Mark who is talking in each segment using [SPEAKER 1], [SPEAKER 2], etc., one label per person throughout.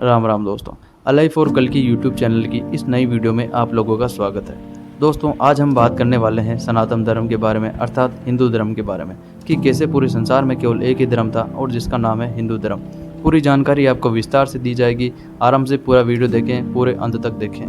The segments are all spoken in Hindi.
[SPEAKER 1] राम राम दोस्तों, अलाइव फॉर कल की यूट्यूब चैनल की इस नई वीडियो में आप लोगों का स्वागत है। दोस्तों, आज हम बात करने वाले हैं सनातन धर्म के बारे में, अर्थात हिंदू धर्म के बारे में, कि कैसे पूरे संसार में केवल एक ही धर्म था और जिसका नाम है हिंदू धर्म। पूरी जानकारी आपको विस्तार से दी जाएगी। आराम से पूरा वीडियो देखें, पूरे अंत तक देखें।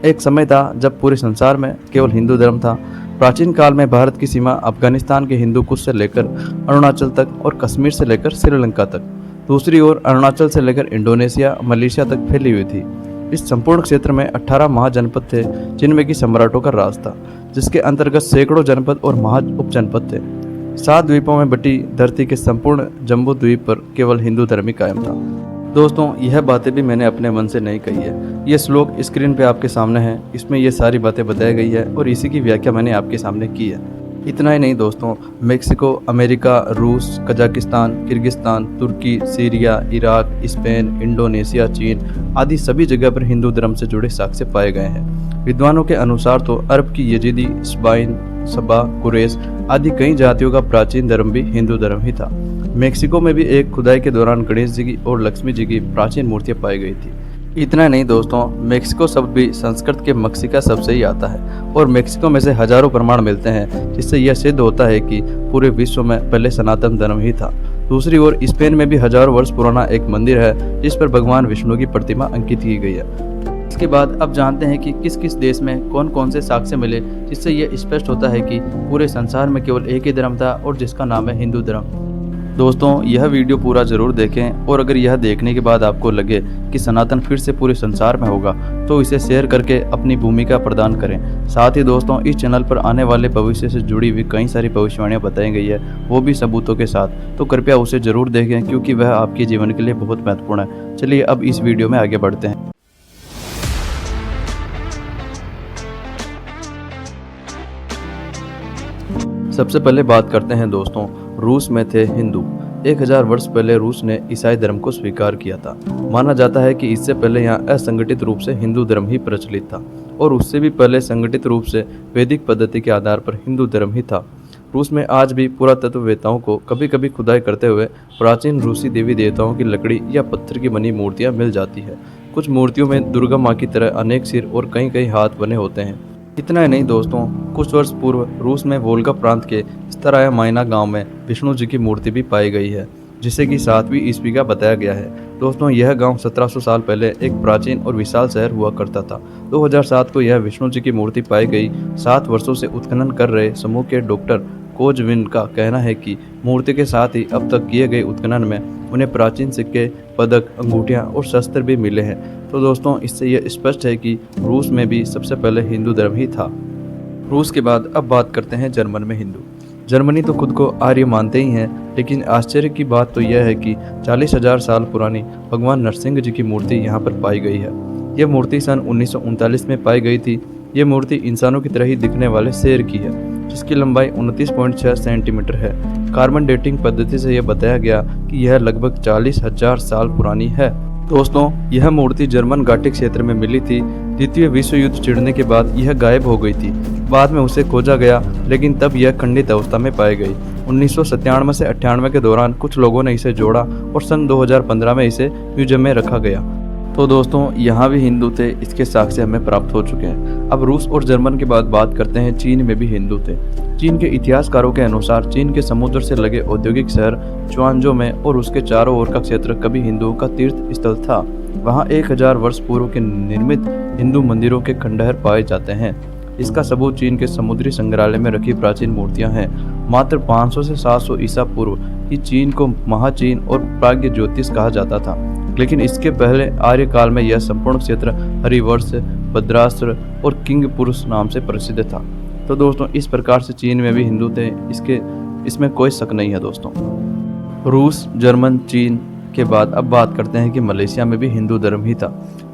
[SPEAKER 1] एक समय था जब पूरे संसार में केवल हिंदू धर्म था। प्राचीन काल में भारत की सीमा अफगानिस्तान के हिंदू कुश से लेकर अरुणाचल तक और कश्मीर से लेकर श्रीलंका तक, दूसरी ओर अरुणाचल से लेकर इंडोनेशिया, मलेशिया तक फैली हुई थी। इस संपूर्ण क्षेत्र में 18 महाजनपद थे, जिनमें कि सम्राटों का राज था, जिसके अंतर्गत सैकड़ों जनपद और महा उपजनपद थे। 7 द्वीपों में बटी धरती के संपूर्ण जम्बू द्वीप पर केवल हिंदू धर्म ही कायम था। दोस्तों, यह बातें भी मैंने अपने मन से नहीं कही है। ये श्लोक स्क्रीन पे आपके सामने है, इसमें ये सारी बातें बताई गई है और इसी की व्याख्या मैंने आपके सामने की है। इतना ही नहीं दोस्तों, मेक्सिको, अमेरिका, रूस, कजाकिस्तान, किर्गिस्तान, तुर्की, सीरिया, इराक, स्पेन, इंडोनेशिया, चीन आदि सभी जगह पर हिंदू धर्म से जुड़े साक्ष्य पाए गए हैं। विद्वानों के अनुसार तो अरब की यजीदी, स्बाइन, सबा, कुरैश आदि कई जातियों का प्राचीन धर्म भी हिंदू धर्म ही था। मेक्सिको में भी एक खुदाई के दौरान गणेश जी की और लक्ष्मी जी की प्राचीन मूर्तियां पाई गई थी। इतना नहीं दोस्तों, मेक्सिको शब्द भी संस्कृत के मक्सिका शब्द से ही आता है और मेक्सिको में से हजारों प्रमाण मिलते हैं, जिससे यह सिद्ध होता है कि पूरे विश्व में पहले सनातन धर्म ही था। दूसरी ओर स्पेन में भी हजारों वर्ष पुराना एक मंदिर है, जिस पर भगवान विष्णु की प्रतिमा अंकित की गई है। इसके बाद अब जानते हैं कि किस किस देश में कौन कौन से साक्ष्य मिले, जिससे यह स्पष्ट होता है कि पूरे संसार में केवल एक ही धर्म था और जिसका नाम है हिंदू धर्म। दोस्तों, यह वीडियो पूरा जरूर देखें और अगर यह देखने के बाद आपको लगे कि सनातन फिर से पूरे संसार में होगा तो इसे शेयर करके अपनी भूमिका प्रदान करें। साथ ही दोस्तों, इस चैनल पर आने वाले भविष्य से जुड़ी हुई कई सारी भविष्यवाणियां बताई गई है, वो भी सबूतों के साथ, तो कृपया उसे जरूर देखें क्योंकि वह आपके जीवन के लिए बहुत महत्वपूर्ण है। चलिए अब इस वीडियो में आगे बढ़ते हैं। सबसे पहले बात करते हैं दोस्तों, रूस में थे हिंदू। 1000 वर्ष पहले रूस ने ईसाई धर्म को स्वीकार किया था। माना जाता है कि इससे पहले यहाँ असंगठित रूप से हिंदू धर्म ही प्रचलित था और उससे भी पहले संगठित रूप से वैदिक पद्धति के आधार पर हिंदू धर्म ही था। रूस में आज भी पुरातत्ववेत्ताओं को कभी कभी खुदाई करते हुए प्राचीन रूसी देवी देवताओं की लकड़ी या पत्थर की बनी मूर्तियाँ मिल जाती है। कुछ मूर्तियों में दुर्गा माँ की तरह अनेक सिर और कई कई हाथ बने होते हैं। इतना ही नहीं दोस्तों, कुछ वर्ष पूर्व रूस में वोल्गा प्रांत के स्तराया माइना गांव में विष्णु जी की मूर्ति भी पाई गई है, जिसे कि 7वीं ईस्वी का बताया गया है। दोस्तों, यह गांव 1700 साल पहले एक प्राचीन और विशाल शहर हुआ करता था। 2007 को यह विष्णु जी की मूर्ति पाई गई। 7 वर्षों से उत्खनन कर रहे समूह के डॉक्टर कोजविन का कहना है कि मूर्ति के साथ ही अब तक किए गए उत्खनन में उन्हें प्राचीन सिक्के, पदक, अंगूठियां और शस्त्र भी मिले हैं। तो दोस्तों, इससे यह स्पष्ट है कि रूस में भी सबसे पहले हिंदू धर्म ही था। रूस के बाद अब बात करते हैं जर्मन में हिंदू। जर्मनी तो खुद को आर्य मानते ही हैं, लेकिन आश्चर्य की बात तो यह है कि 40,000 साल पुरानी भगवान नरसिंह जी की मूर्ति यहाँ पर पाई गई है। यह मूर्ति सन 1939 में पाई गई थी। यह मूर्ति इंसानों की तरह ही दिखने वाले शेर की है, जिसकी लंबाई 29.6 सेंटीमीटर है। कार्बन डेटिंग पद्धति से यह बताया गया कि यह लगभग 40,000 साल पुरानी है। दोस्तों, यह मूर्ति जर्मन घाटी क्षेत्र में मिली थी। द्वितीय विश्व युद्ध छिड़ने के बाद यह गायब हो गई थी। बाद में उसे खोजा गया, लेकिन तब यह खंडित अवस्था में पाई गई। 1997 से 98 के दौरान कुछ लोगों ने इसे जोड़ा और सन 2015 में इसे म्यूजियम में रखा गया। तो दोस्तों, यहाँ भी हिंदू थे, इसके साक्ष्य हमें प्राप्त हो चुके हैं। अब रूस और जर्मन के बाद बात करते हैं चीन में भी हिंदू थे। चीन के इतिहासकारों के अनुसार चीन के समुद्र से लगे औद्योगिक शहर च्वांजो में और उसके चारों ओर का क्षेत्र कभी हिंदुओं का तीर्थ स्थल था। वहाँ 1000 वर्ष पूर्व के निर्मित हिंदू मंदिरों के खंडहर पाए जाते हैं। इसका सबूत चीन के समुद्री संग्रहालय में रखी प्राचीन मूर्तियां हैं। मात्र 500 से 700 ईसा पूर्व ही चीन को महाचीन और प्राग्ञ ज्योतिष कहा जाता था, लेकिन इसके पहले आर्य काल में यह संपूर्ण क्षेत्र हरिवर्ष, भद्रास्त्र और किंग पुरुष नाम से प्रसिद्ध था। तो दोस्तों, इस प्रकार से चीन में भी हिंदू थे, इसमें कोई शक नहीं है दोस्तों। रूस, जर्मन, चीन के बाद अब बात करते हैं कि मलेशिया में भी हिंदू धर्म ही था।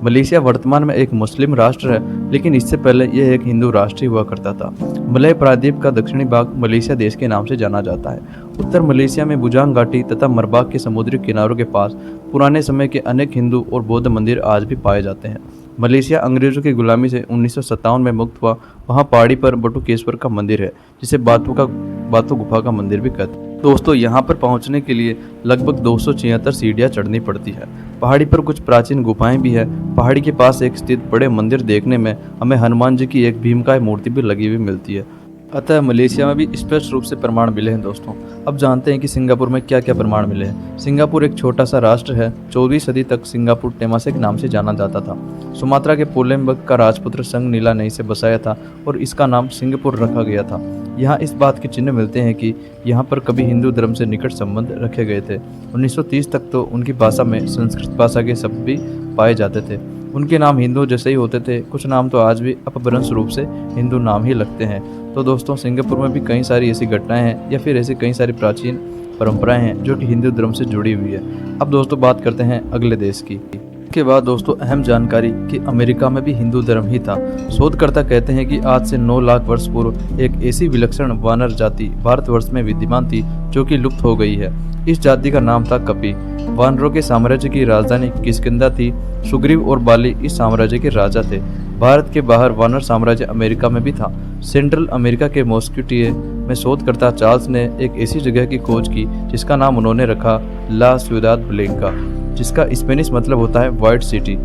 [SPEAKER 1] मलेशिया वर्तमान में एक मुस्लिम राष्ट्र है, लेकिन इससे पहले यह एक हिंदू राष्ट्र ही हुआ करता था। मलय प्रायद्वीप का दक्षिणी भाग मलेशिया देश के नाम से जाना जाता है। उत्तर मलेशिया में बुजांग घाटी तथा मरबाक के समुद्री किनारों के पास पुराने समय के अनेक हिंदू और बौद्ध मंदिर आज भी पाए जाते हैं। मलेशिया अंग्रेजों की गुलामी से 1957 में मुक्त हुआ। वहाँ पहाड़ी पर बटुकेश्वर का मंदिर है, जिसे बातू गुफा का मंदिर भी कहते हैं। दोस्तों यहाँ पर पहुँचने के लिए लगभग 276 सीढ़ियाँ चढ़नी पड़ती है। पहाड़ी पर कुछ प्राचीन गुफाएं भी है। पहाड़ी के पास एक स्थित बड़े मंदिर देखने में हमें हनुमान जी की एक भीमकाय मूर्ति भी लगी हुई मिलती है। अतः मलेशिया में भी स्पष्ट रूप से प्रमाण मिले हैं दोस्तों। अब जानते हैं कि सिंगापुर में क्या क्या प्रमाण मिले हैं। सिंगापुर एक छोटा सा राष्ट्र है। 14वीं सदी तक सिंगापुर टेमासेक नाम से जाना जाता था। सुमात्रा के पोलेम्बक का राजपुत्र संग नीला नई से बसाया था और इसका नाम सिंगापुर रखा गया था। यहाँ इस बात के चिन्ह मिलते हैं कि यहाँ पर कभी हिंदू धर्म से निकट संबंध रखे गए थे। 1930 तक तो उनकी भाषा में संस्कृत भाषा के शब्द भी पाए जाते थे। उनके नाम हिंदू जैसे ही होते थे। कुछ नाम तो आज भी अपभ्रंश रूप से हिंदू नाम ही लगते हैं। तो दोस्तों सिंगापुर में भी कई सारी ऐसी घटनाएं हैं या फिर ऐसी कई सारी प्राचीन परंपराएं हैं जो कि हिंदू धर्म से जुड़ी हुई है। अब दोस्तों बात करते हैं अगले देश की। इसके बाद दोस्तों अहम जानकारी कि अमेरिका में भी हिंदू धर्म ही था। शोधकर्ता कहते हैं कि आज से 9 लाख वर्ष पूर्व एक ऐसी विलक्षण वानर जाति भारतवर्ष में विद्यमान थी जो कि लुप्त हो गई है। इस जाति का नाम था कपि। वानरों के साम्राज्य की राजधानी किष्किंधा थी। सुग्रीव और बाली इस साम्राज्य के राजा थे। भारत के बाहर वानर साम्राज्य अमेरिका में भी था। सेंट्रल अमेरिका के मॉस्किटिए में शोधकर्ता चार्ल्स ने एक ऐसी जगह की खोज की जिसका नाम उन्होंने रखा ला सिउदाद ब्लैंका, जिसका स्पेनिश मतलब होता है व्हाइट सिटी।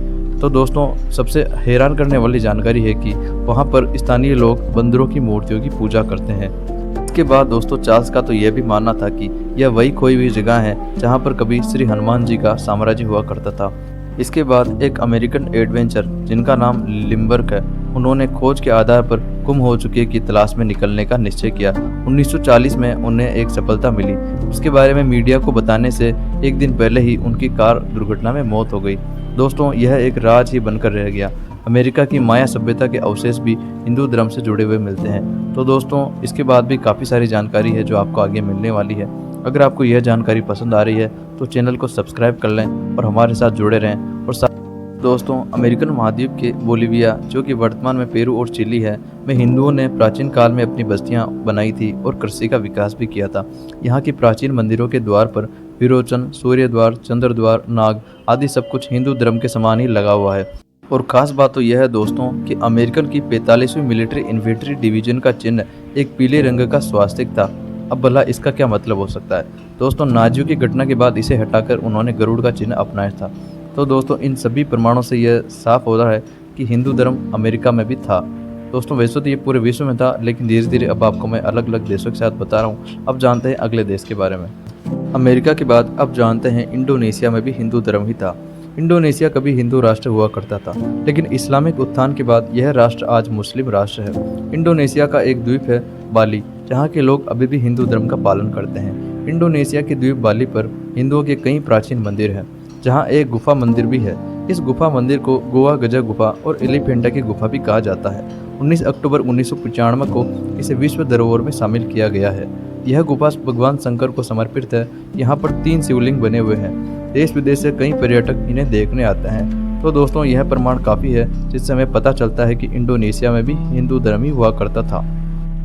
[SPEAKER 1] तो दोस्तों सबसे हैरान करने वाली जानकारी है कि वहाँ पर स्थानीय लोग बंदरों की मूर्तियों की पूजा करते हैं। इसके बाद दोस्तों चार्ल्स का तो यह भी मानना था कि यह वही खोई हुई जगह है जहाँ पर कभी श्री हनुमान जी का साम्राज्य हुआ करता था। इसके बाद एक अमेरिकन एडवेंचर जिनका नाम लिम्बर्ग है, उन्होंने खोज के आधार पर गुम हो चुके की तलाश में निकलने का निश्चय किया। 1940 में उन्हें एक सफलता मिली। उसके बारे में मीडिया को बताने से एक दिन पहले ही उनकी कार दुर्घटना में मौत हो गई। दोस्तों यह एक राज ही बनकर रह गया। अमेरिका की माया सभ्यता के अवशेष भी हिंदू धर्म से जुड़े हुए मिलते हैं। तो दोस्तों इसके बाद भी काफ़ी सारी जानकारी है जो आपको आगे मिलने वाली है। अगर आपको यह जानकारी पसंद आ रही है तो चैनल को सब्सक्राइब कर लें और हमारे साथ जुड़े रहें। और दोस्तों अमेरिकन महाद्वीप के बोलिविया जो कि वर्तमान में पेरू और चिली है में हिंदुओं ने प्राचीन काल में अपनी बस्तियां बनाई थी और कृषि का विकास भी किया था। यहाँ की प्राचीन मंदिरों के द्वार पर विरोचन, सूर्य द्वार, चंद्र द्वार, नाग आदि सब कुछ हिंदू धर्म के समान ही लगा हुआ है। और खास बात तो यह है दोस्तों कि अमेरिकन की 45वीं मिलिट्री इन्फेंट्री डिवीजन का चिन्ह एक पीले रंग का स्वास्तिक था। अब भला इसका क्या मतलब हो सकता है? दोस्तों नाजियों की घटना के बाद इसे हटाकर उन्होंने गरुड़ का चिन्ह अपनाया था। तो दोस्तों इन सभी प्रमाणों से यह साफ हो रहा है कि हिंदू धर्म अमेरिका में भी था। दोस्तों वैसे तो ये पूरे विश्व में था, लेकिन धीरे धीरे अब आपको मैं अलग अलग देशों के साथ बता रहा हूँ। अब जानते हैं अगले देश के बारे में। अमेरिका के बाद अब जानते हैं इंडोनेशिया में भी हिंदू धर्म ही था। इंडोनेशिया कभी हिंदू राष्ट्र हुआ करता था, लेकिन इस्लामिक उत्थान के बाद यह राष्ट्र आज मुस्लिम राष्ट्र है। इंडोनेशिया का एक द्वीप है बाली, जहाँ के लोग अभी भी हिंदू धर्म का पालन करते हैं। इंडोनेशिया के द्वीप बाली पर हिंदुओं के कई प्राचीन मंदिर हैं, जहाँ एक गुफा मंदिर भी है। इस गुफा मंदिर को गोवा गजा गुफा और एलिफेंटा की गुफा भी कहा जाता है। 19 अक्टूबर 1995 को इसे विश्व धरोहर में शामिल किया गया है। यह गुफा भगवान शंकर को समर्पित है। यहाँ पर 3 शिवलिंग बने हुए हैं। देश विदेश से कई पर्यटक इन्हें देखने आते हैं। तो दोस्तों यह प्रमाण काफ़ी है जिससे हमें पता चलता है कि इंडोनेशिया में भी हिंदू धर्म ही हुआ करता था।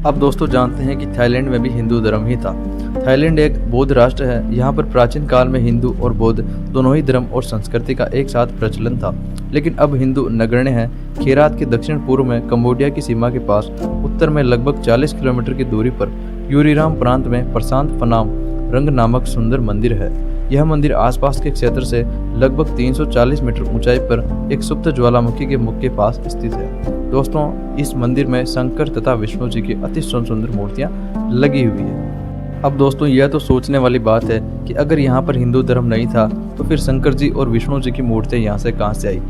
[SPEAKER 1] अब दोस्तों जानते हैं कि थाईलैंड में भी हिंदू धर्म ही था। थाईलैंड एक बौद्ध राष्ट्र है। यहाँ पर प्राचीन काल में हिंदू और बौद्ध दोनों ही धर्म और संस्कृति का एक साथ प्रचलन था, लेकिन अब हिंदू नगण्य हैं। खैरात के दक्षिण पूर्व में कंबोडिया की सीमा के पास उत्तर में लगभग 40 किलोमीटर की दूरी पर यूरीराम प्रांत में प्रशांत फनाम रंग नामक सुंदर मंदिर है। यह मंदिर आसपास के क्षेत्र से लगभग 340 मीटर ऊंचाई पर एक सुप्त ज्वालामुखी के मुख के पास स्थित है। दोस्तों इस मंदिर में शंकर तथा विष्णु जी की अति सुंदर मूर्तियां लगी हुई है। अब दोस्तों यह तो सोचने वाली बात है कि अगर यहाँ पर हिंदू धर्म नहीं था तो फिर शंकर जी और विष्णु जी की मूर्तियां यहाँ से कहाँ से आई।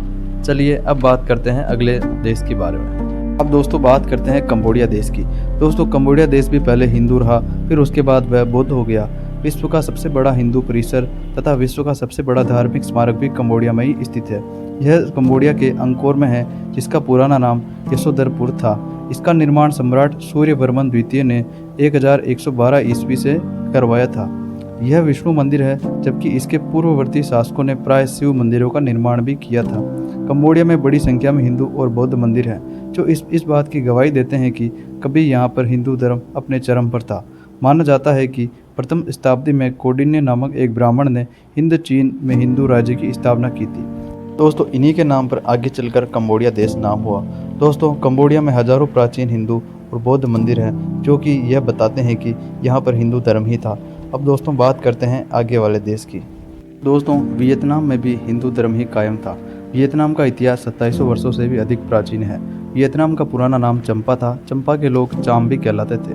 [SPEAKER 1] चलिए अब बात करते हैं अगले देश के बारे में। अब दोस्तों बात करते हैं कंबोडिया देश की। दोस्तों कंबोडिया देश भी पहले हिंदू रहा, फिर उसके बाद वह बौद्ध हो गया। विश्व का सबसे बड़ा हिंदू परिसर तथा विश्व का सबसे बड़ा धार्मिक स्मारक भी कंबोडिया में ही स्थित है। यह कंबोडिया के अंकोर में है, जिसका पुराना नाम यशोधरपुर था। इसका निर्माण सम्राट सूर्यवर्मन द्वितीय ने 1112 ईस्वी से करवाया था। यह विष्णु मंदिर है, जबकि इसके पूर्ववर्ती शासकों ने प्राय शिव मंदिरों का निर्माण भी किया था। कंबोडिया में बड़ी संख्या में हिंदू और बौद्ध मंदिर हैं, जो इस बात की गवाही देते हैं कि कभी यहाँ पर हिंदू धर्म अपने चरम पर था। माना जाता है कि प्रथम शताब्दी में कौंडिन्य नामक एक ब्राह्मण ने हिंद चीन में हिंदू राज्य की स्थापना की थी। दोस्तों इन्हीं के नाम पर आगे चलकर कंबोडिया देश नाम हुआ। दोस्तों कंबोडिया में हजारों प्राचीन हिंदू और बौद्ध मंदिर हैं, जो कि यह बताते हैं कि यहाँ पर हिंदू धर्म ही था। अब दोस्तों बात करते हैं आगे वाले देश की। दोस्तों वियतनाम में भी हिंदू धर्म ही कायम था। वियतनाम का इतिहास 2700 वर्षों से भी अधिक प्राचीन है। वियतनाम का पुराना नाम चंपा था। चंपा के लोग चाम भी कहलाते थे।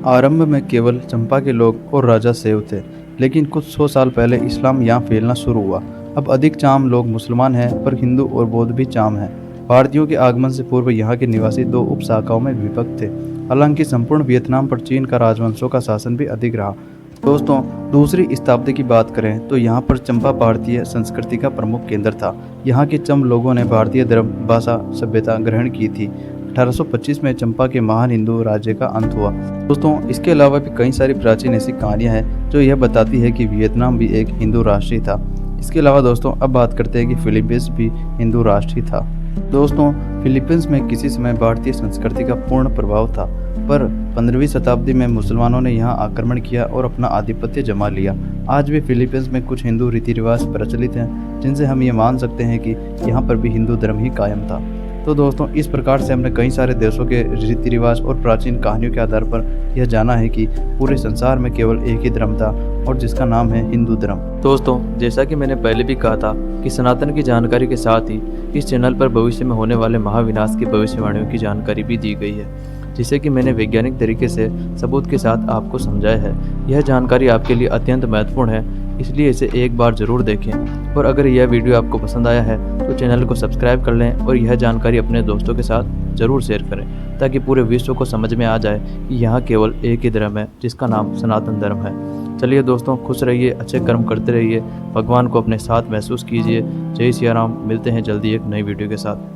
[SPEAKER 1] आरंभ में केवल चंपा के लोग और राजा सेव थे, लेकिन कुछ 100 साल पहले इस्लाम यहाँ फैलना शुरू हुआ। अब अधिक चाम लोग मुसलमान हैं, पर हिंदू और बौद्ध भी चाम हैं। भारतीयों के आगमन से पूर्व यहाँ के निवासी 2 उप शाखाओं में विभक्त थे। हालांकि संपूर्ण वियतनाम पर चीन का राजवंशों का शासन भी अधिक रहा। दोस्तों दूसरी शताब्दी की बात करें तो यहाँ पर चंपा भारतीय संस्कृति का प्रमुख केंद्र था। यहाँ के चम लोगों ने भारतीय धर्म, भाषा, सभ्यता ग्रहण की थी। 1825 में चंपा के महान हिंदू राज्य का अंत हुआ। दोस्तों इसके अलावा भी कई सारी प्राचीन ऐसी कहानियां हैं जो यह बताती है कि वियतनाम भी एक हिंदू राष्ट्र ही था। इसके अलावा दोस्तों अब बात करते हैं कि फिलीपींस भी हिंदू राष्ट्र ही था। दोस्तों फिलीपींस में किसी समय भारतीय संस्कृति का पूर्ण प्रभाव था, पर 15वीं शताब्दी में मुसलमानों ने यहाँ आक्रमण किया और अपना आधिपत्य जमा लिया। आज भी फिलीपींस में कुछ हिंदू रीति रिवाज प्रचलित हैं, जिनसे हम ये मान सकते हैं कि यहाँ पर भी हिंदू धर्म ही कायम था। तो दोस्तों इस प्रकार से हमने कई सारे देशों के रीति रिवाज और प्राचीन कहानियों के आधार पर यह जाना है कि पूरे संसार में केवल एक ही धर्म था, और जिसका नाम है हिंदू धर्म। दोस्तों जैसा कि मैंने पहले भी कहा था कि सनातन की जानकारी के साथ ही इस चैनल पर भविष्य में होने वाले महाविनाश की भविष्यवाणियों की जानकारी भी दी गई है, जिसे कि मैंने वैज्ञानिक तरीके से सबूत के साथ आपको समझाया है। यह जानकारी आपके लिए अत्यंत महत्वपूर्ण है, इसलिए इसे एक बार ज़रूर देखें। और अगर यह वीडियो आपको पसंद आया है तो चैनल को सब्सक्राइब कर लें और यह जानकारी अपने दोस्तों के साथ ज़रूर शेयर करें, ताकि पूरे विश्व को समझ में आ जाए कि यहाँ केवल एक ही धर्म है, जिसका नाम सनातन धर्म है। चलिए दोस्तों खुश रहिए, अच्छे कर्म करते रहिए, भगवान को अपने साथ महसूस कीजिए। जय सिया राम। मिलते हैं जल्दी एक नई वीडियो के साथ।